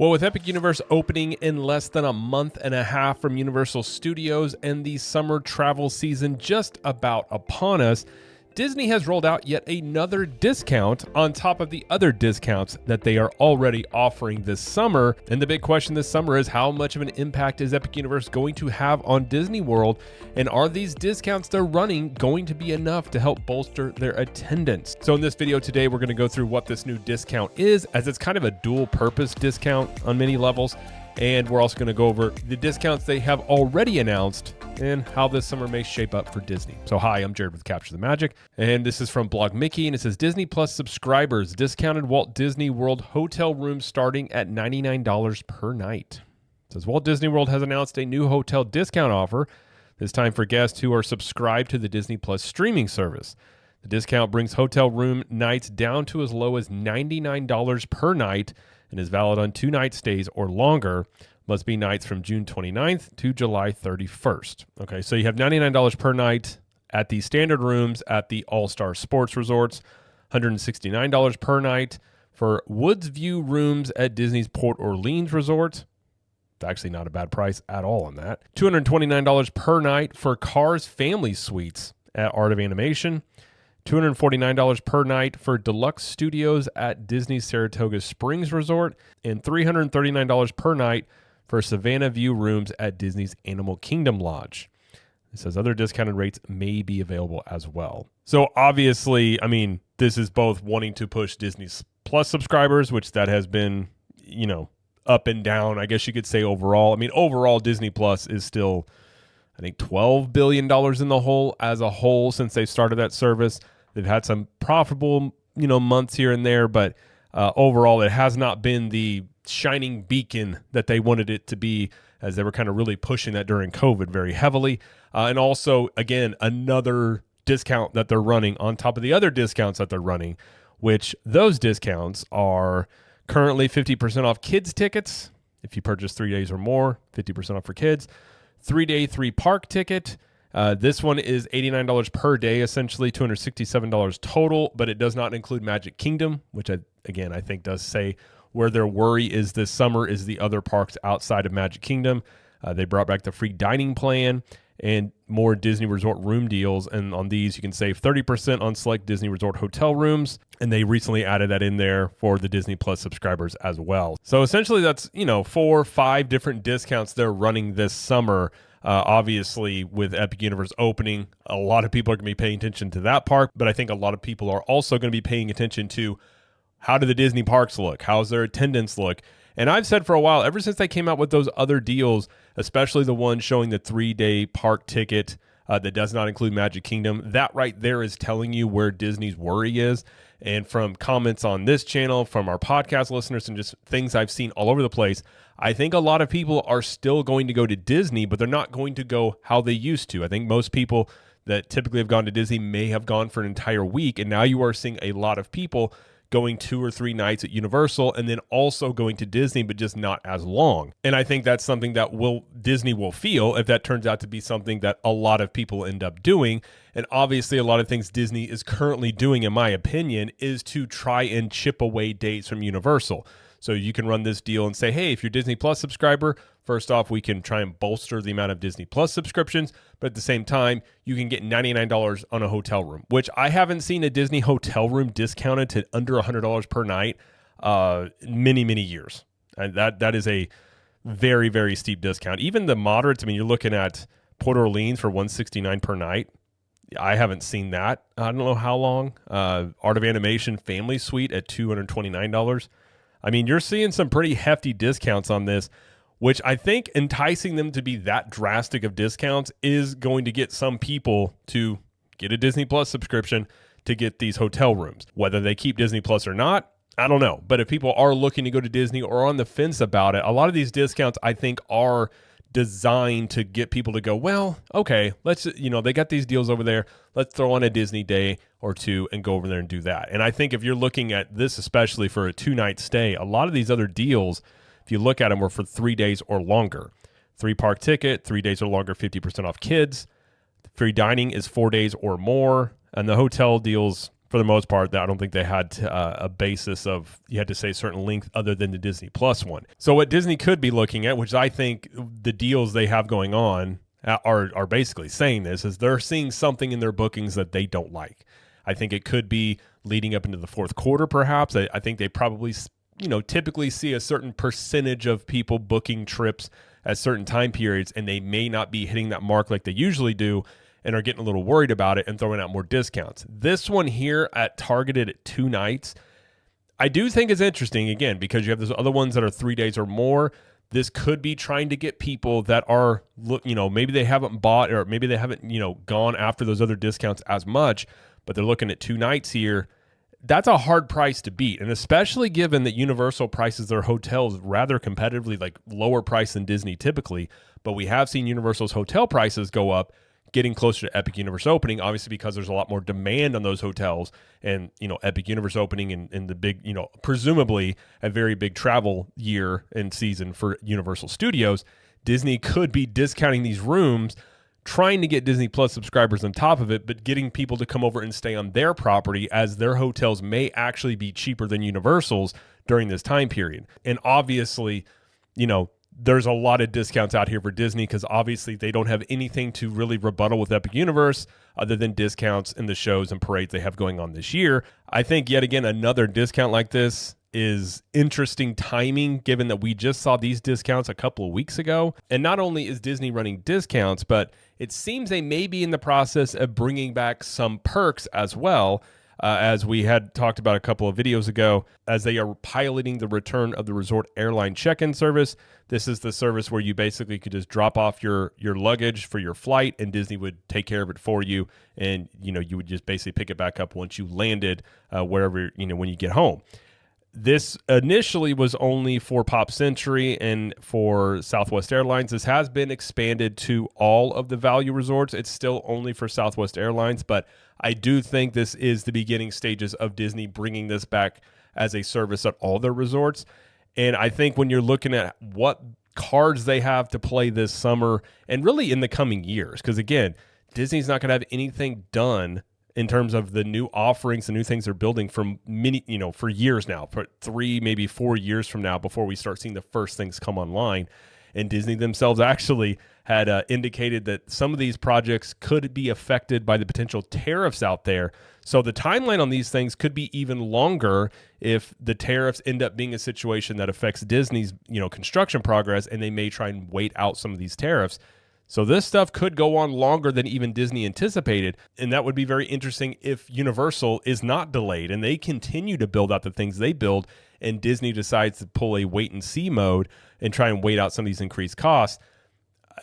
Well, with Epic Universe opening in less than a month and a half from Universal Studios and the summer travel season just about upon us, Disney has rolled out yet another discount on top of the other discounts that they are already offering this summer. And the big question this summer is, how much of an impact is Epic Universe going to have on Disney World? And are these discounts they're running going to be enough to help bolster their attendance? So in this video today, we're going to go through what this new discount is, as it's kind of a dual purpose discount on many levels. And we're also going to go over the discounts they have already announced and how this summer may shape up for Disney. So hi, I'm Jared with Capture the Magic, and this is from Blog Mickey, and it says Disney Plus subscribers, discounted Walt Disney World hotel rooms starting at $99 per night. It says Walt Disney World has announced a new hotel discount offer, this time for guests who are subscribed to the Disney Plus streaming service. The discount brings hotel room nights down to as low as $99 per night and is valid on 2-night stays or longer. Must be nights from June 29th to July 31st. Okay, so you have $99 per night at the standard rooms at the All-Star Sports Resorts, $169 per night for Woods View rooms at Disney's Port Orleans Resort. It's actually not a bad price at all on that. $229 per night for Cars Family Suites at Art of Animation. $249 per night for Deluxe Studios at Disney's Saratoga Springs Resort, and $339 per night for Savannah View rooms at Disney's Animal Kingdom Lodge. It says other discounted rates may be available as well. So obviously, I mean, this is both wanting to push Disney Plus subscribers, which that has been, up and down, I guess you could say overall. I mean, overall, Disney Plus is still, I think, $12 billion in the hole as a whole since they started that service. They've had some profitable, months here and there, but overall, it has not been the shining beacon that they wanted it to be, as they were kind of really pushing that during COVID very heavily. And also, again, another discount that they're running on top of the other discounts that they're running, which those discounts are currently 50% off kids tickets. If you purchase 3 days or more, 50% off for kids. 3-day, 3-park ticket. This one is $89 per day, essentially $267 total, but it does not include Magic Kingdom, which I think does say where their worry is this summer is the other parks outside of Magic Kingdom. They brought back the free dining plan and more Disney Resort room deals. And on these, you can save 30% on select Disney Resort hotel rooms. And they recently added that in there for the Disney Plus subscribers as well. So essentially that's, 4 or 5 different discounts they're running this summer. Obviously, with Epic Universe opening, a lot of people are going to be paying attention to that park. But I think a lot of people are also going to be paying attention to how do the Disney parks look? How's their attendance look? And I've said for a while, ever since they came out with those other deals, especially the one showing the 3-day park ticket that does not include Magic Kingdom, that right there is telling you where Disney's worry is. And from comments on this channel, from our podcast listeners, and just things I've seen all over the place, I think a lot of people are still going to go to Disney, but they're not going to go how they used to. I think most people that typically have gone to Disney may have gone for an entire week, and now you are seeing a lot of people going 2 or 3 nights at Universal and then also going to Disney, but just not as long. And I think that's something that Disney will feel if that turns out to be something that a lot of people end up doing. And obviously a lot of things Disney is currently doing, in my opinion, is to try and chip away dates from Universal. So you can run this deal and say, hey, if you're a Disney Plus subscriber, first off, we can try and bolster the amount of Disney Plus subscriptions, but at the same time, you can get $99 on a hotel room, which I haven't seen a Disney hotel room discounted to under $100 per night many, many years. And that is a very, very steep discount. Even the moderates, I mean, you're looking at Port Orleans for $169 per night. I haven't seen that. I don't know how long. Art of Animation Family Suite at $229. I mean, you're seeing some pretty hefty discounts on this, which I think enticing them to be that drastic of discounts is going to get some people to get a Disney Plus subscription to get these hotel rooms. Whether they keep Disney Plus or not, I don't know. But if people are looking to go to Disney or on the fence about it, a lot of these discounts I think are designed to get people to go, well, okay, let's, they got these deals over there. Let's throw on a Disney day or two and go over there and do that. And I think if you're looking at this, especially for a 2-night stay, a lot of these other deals, if you look at them, were for 3 days or longer. 3-park ticket, 3 days or longer, 50% off kids. Free dining is 4 days or more. And the hotel deals for the most part, I don't think they had a basis of you had to say a certain length other than the Disney Plus one. So what Disney could be looking at, which I think the deals they have going on are basically saying this, is they're seeing something in their bookings that they don't like. I think it could be leading up into the fourth quarter, perhaps. I think they probably, typically see a certain percentage of people booking trips at certain time periods, and they may not be hitting that mark like they usually do and are getting a little worried about it and throwing out more discounts. This one here targeted at 2 nights, I do think is interesting, again, because you have those other ones that are 3 days or more. This could be trying to get people that are, maybe they haven't bought or maybe they haven't, gone after those other discounts as much, but they're looking at 2 nights here. That's a hard price to beat, and especially given that Universal prices their hotels rather competitively, like lower price than Disney typically, but we have seen Universal's hotel prices go up, getting closer to Epic Universe opening, obviously because there's a lot more demand on those hotels, and Epic Universe opening in the big, presumably a very big travel year and season for Universal Studios. Disney could be discounting these rooms, trying to get Disney Plus subscribers on top of it, but getting people to come over and stay on their property, as their hotels may actually be cheaper than Universal's during this time period. And obviously, there's a lot of discounts out here for Disney because obviously they don't have anything to really rebuttal with Epic Universe other than discounts in the shows and parades they have going on this year. I think yet again, another discount like this is interesting timing, given that we just saw these discounts a couple of weeks ago. And not only is Disney running discounts, but it seems they may be in the process of bringing back some perks as well, as we had talked about a couple of videos ago, as they are piloting the return of the resort airline check-in service. This is the service where you basically could just drop off your luggage for your flight, and Disney would take care of it for you, and you would just basically pick it back up once you landed wherever, when you get home. This initially was only for Pop Century and for Southwest Airlines. This has been expanded to all of the value resorts. It's still only for Southwest Airlines, but I do think this is the beginning stages of Disney bringing this back as a service at all their resorts. And I think when you're looking at what cards they have to play this summer and really in the coming years, because again, Disney's not going to have anything done in terms of the new offerings, the new things they're building for for years now, for 3, maybe 4 years from now, before we start seeing the first things come online. And Disney themselves actually had indicated that some of these projects could be affected by the potential tariffs out there. So the timeline on these things could be even longer if the tariffs end up being a situation that affects Disney's, construction progress, and they may try and wait out some of these tariffs. So this stuff could go on longer than even Disney anticipated, and that would be very interesting if Universal is not delayed and they continue to build out the things they build, and Disney decides to pull a wait-and-see mode and try and wait out some of these increased costs.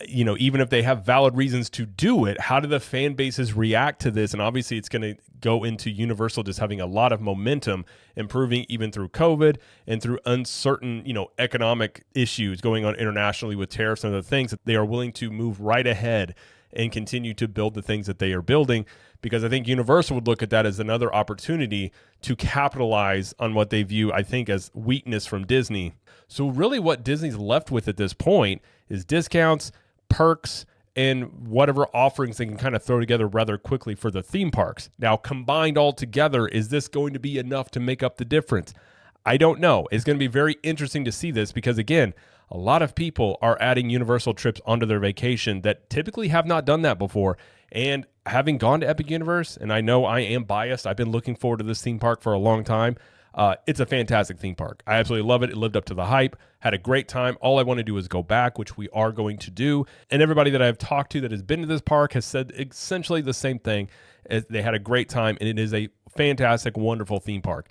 Even if they have valid reasons to do it, how do the fan bases react to this? And obviously it's going to go into Universal just having a lot of momentum, improving even through COVID and through uncertain, economic issues going on internationally with tariffs and other things, that they are willing to move right ahead and continue to build the things that they are building, because I think Universal would look at that as another opportunity to capitalize on what they view, I think, as weakness from Disney. So really what Disney's left with at this point is discounts, perks, and whatever offerings they can kind of throw together rather quickly for the theme parks. Now, combined all together, is this going to be enough to make up the difference? I don't know. It's going to be very interesting to see this because, again, a lot of people are adding Universal trips onto their vacation that typically have not done that before. And having gone to Epic Universe, and I know I am biased, I've been looking forward to this theme park for a long time. It's a fantastic theme park. I absolutely love it. It lived up to the hype, had a great time. All I want to do is go back, which we are going to do. And everybody that I've talked to that has been to this park has said essentially the same thing. They had a great time, and it is a fantastic, wonderful theme park.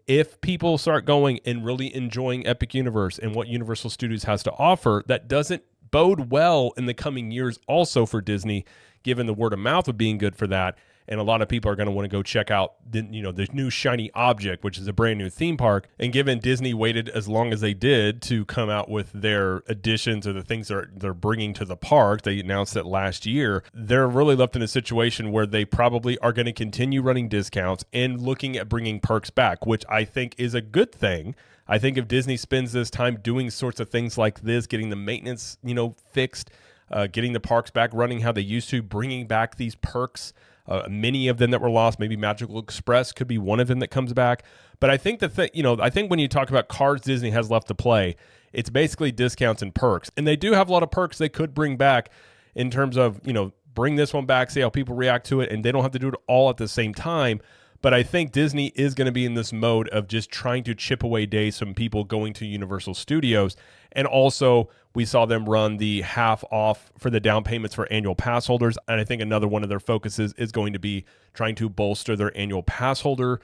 If people start going and really enjoying Epic Universe and what Universal Studios has to offer, that doesn't bode well in the coming years also for Disney, given the word of mouth of being good for that. And a lot of people are going to want to go check out the new shiny object, which is a brand new theme park. And given Disney waited as long as they did to come out with their additions or the things they're bringing to the park, they announced it last year, they're really left in a situation where they probably are going to continue running discounts and looking at bringing perks back, which I think is a good thing. I think if Disney spends this time doing sorts of things like this, getting the maintenance, fixed, getting the parks back running how they used to, bringing back these perks, Many of them that were lost, maybe Magical Express could be one of them that comes back. But I think I think when you talk about cards Disney has left to play, it's basically discounts and perks. And they do have a lot of perks they could bring back in terms of, bring this one back, see how people react to it, and they don't have to do it all at the same time. But I think Disney is going to be in this mode of just trying to chip away days from people going to Universal Studios. And also, we saw them run the half off for the down payments for annual pass holders. And I think another one of their focuses is going to be trying to bolster their annual pass holder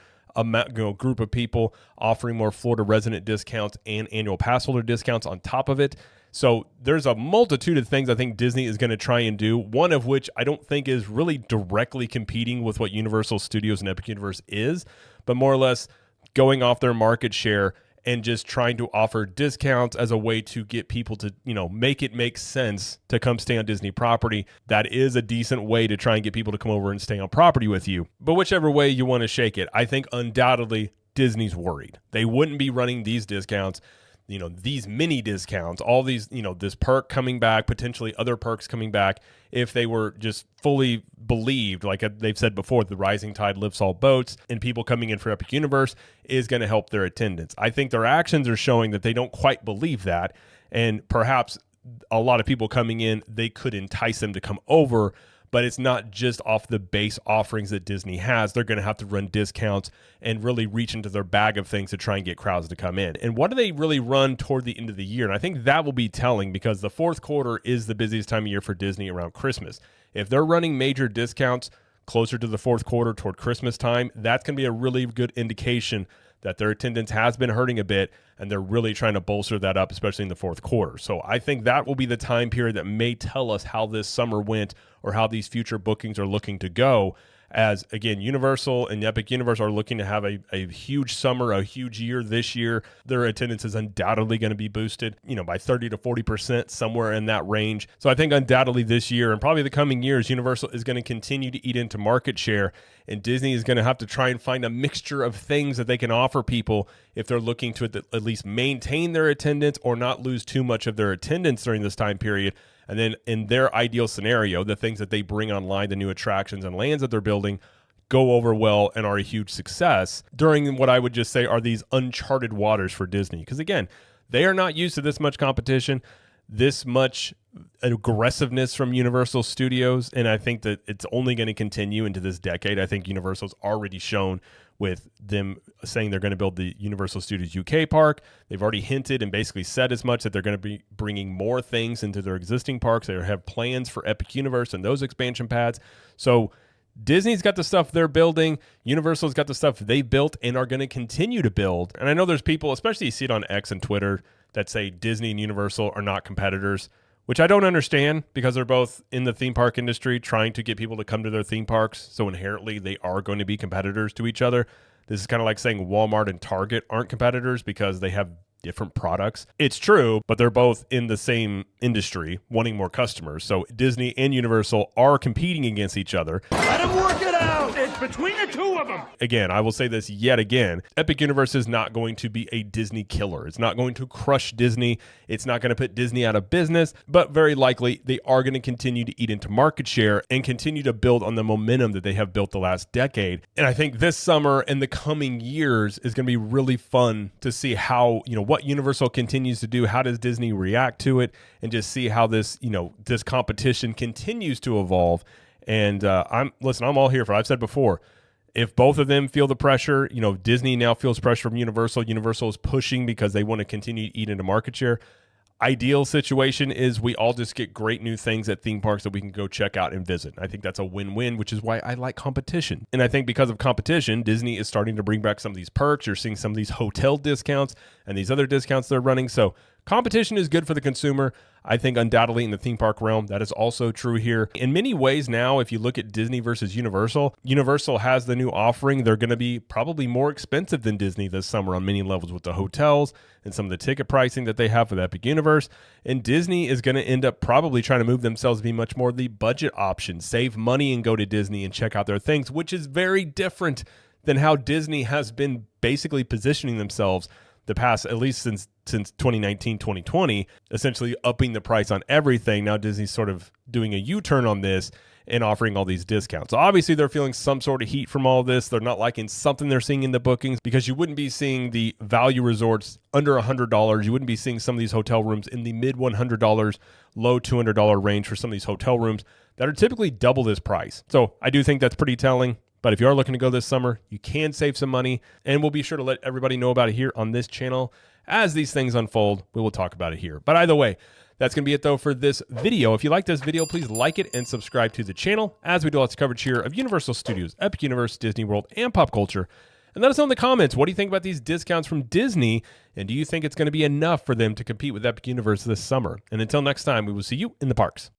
group of people, offering more Florida resident discounts and annual pass holder discounts on top of it. So there's a multitude of things I think Disney is going to try and do, one of which I don't think is really directly competing with what Universal Studios and Epic Universe is, but more or less going off their market share and just trying to offer discounts as a way to get people to, make it make sense to come stay on Disney property. That is a decent way to try and get people to come over and stay on property with you. But whichever way you want to shake it, I think undoubtedly Disney's worried. They wouldn't be running these discounts, these mini discounts, all these, this perk coming back, potentially other perks coming back, if they were just fully believed, like they've said before, the rising tide lifts all boats, and people coming in for Epic Universe is going to help their attendance. I think their actions are showing that they don't quite believe that, and perhaps a lot of people coming in, they could entice them to come over, but it's not just off the base offerings that Disney has. They're going to have to run discounts and really reach into their bag of things to try and get crowds to come in. And what do they really run toward the end of the year? And I think that will be telling, because the fourth quarter is the busiest time of year for Disney around Christmas. If they're running major discounts closer to the fourth quarter toward Christmas time, that's going to be a really good indication that their attendance has been hurting a bit, and they're really trying to bolster that up, especially in the fourth quarter. So I think that will be the time period that may tell us how this summer went or how these future bookings are looking to go. As, again, Universal and Epic Universe are looking to have a huge summer, a huge year this year. Their attendance is undoubtedly going to be boosted, by 30 to 40%, somewhere in that range. So I think undoubtedly this year and probably the coming years, Universal is going to continue to eat into market share, and Disney is going to have to try and find a mixture of things that they can offer people if they're looking to at least maintain their attendance or not lose too much of their attendance during this time period. And then in their ideal scenario, the things that they bring online, the new attractions and lands that they're building, go over well and are a huge success during what I would just say are these uncharted waters for Disney. Because again, they are not used to this much competition, this much aggressiveness from Universal Studios, and I think that it's only going to continue into this decade. I think Universal's already shown with them saying they're going to build the Universal Studios UK park. They've already hinted and basically said as much that they're going to be bringing more things into their existing parks. They have plans for Epic Universe and those expansion pads. So Disney's got the stuff they're building. Universal's got the stuff they built and are going to continue to build. And I know there's people, especially you see it on X and Twitter, that say Disney and Universal are not competitors, which I don't understand, because they're both in the theme park industry trying to get people to come to their theme parks. So inherently they are going to be competitors to each other. This is kind of like saying Walmart and Target aren't competitors because they have different products. It's true, but they're both in the same industry wanting more customers. So Disney and Universal are competing against each other. Let them work it out. It's between the two of them. Again, I will say this yet again. Epic Universe is not going to be a Disney killer. It's not going to crush Disney. It's not going to put Disney out of business, but very likely they are going to continue to eat into market share and continue to build on the momentum that they have built the last decade. And I think this summer and the coming years is going to be really fun to see how, what Universal continues to do. How does Disney react to it? And just see how this, this competition continues to evolve. And I'm all here for it. I've said before, if both of them feel the pressure, Disney now feels pressure from Universal. Universal is pushing because they want to continue to eat into market share. Ideal situation is we all just get great new things at theme parks that we can go check out and visit. I think that's a win-win, which is why I like competition. And I think because of competition, Disney is starting to bring back some of these perks. You're seeing some of these hotel discounts and these other discounts they're running. So competition is good for the consumer. I think undoubtedly in the theme park realm, that is also true here. In many ways now, if you look at Disney versus Universal, Universal has the new offering. They're going to be probably more expensive than Disney this summer on many levels with the hotels and some of the ticket pricing that they have for the Epic Universe. And Disney is going to end up probably trying to move themselves to be much more the budget option, save money and go to Disney and check out their things, which is very different than how Disney has been basically positioning themselves the past, at least since 2019, 2020, essentially upping the price on everything. Now Disney's sort of doing a U-turn on this and offering all these discounts. So obviously they're feeling some sort of heat from all this. They're not liking something they're seeing in the bookings, because you wouldn't be seeing the value resorts under $100. You wouldn't be seeing some of these hotel rooms in the mid $100, low $200 range for some of these hotel rooms that are typically double this price. So I do think that's pretty telling. But if you are looking to go this summer, you can save some money, and we'll be sure to let everybody know about it here on this channel. As these things unfold, we will talk about it here. But either way, that's going to be it, though, for this video. If you like this video, please like it and subscribe to the channel, as we do lots of coverage here of Universal Studios, Epic Universe, Disney World, and pop culture. And let us know in the comments, what do you think about these discounts from Disney, and do you think it's going to be enough for them to compete with Epic Universe this summer? And until next time, we will see you in the parks.